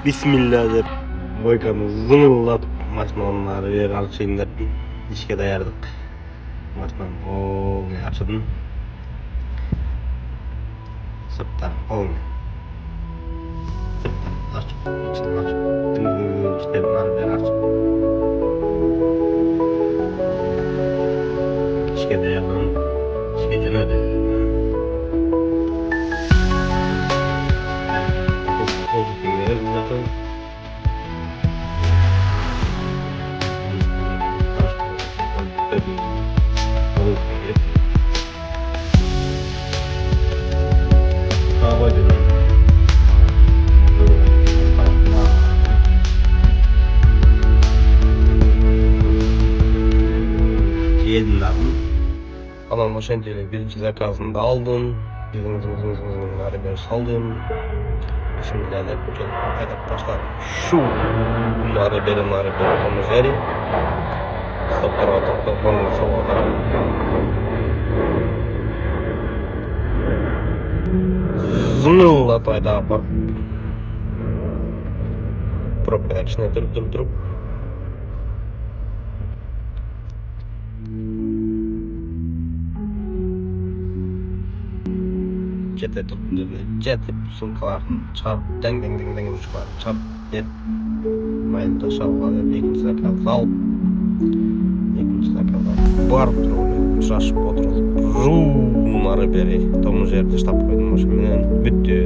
Bismillah dep boykamız zыңылдап машинаның ары бері алып деп ишке даярдык. Машинаны полный ачыдым. Сырттан полный. Açıp, içini açıp, tüm işlerini ары бері açıp. İşke dayandım. İşke jo'nadi. Yedim lazım. Alan ошентип birinci zaказını da aldım. Ары бері салдым. Bismillah dep aytып баштадым. Шу ары бері tomuzeri. Стоптарға тоқтап бұрын соға қарап. Зыңылдап айдап барып. Пробканың ішіне тұрып. Жетіп сумкаларын шығарып, дэң шығарып, деп майын ташауға деп екінші заказ алып, барып тұрып, ұшырашып отырып, ары бері тому жерде штаб қойдым, ошо менен бүттү.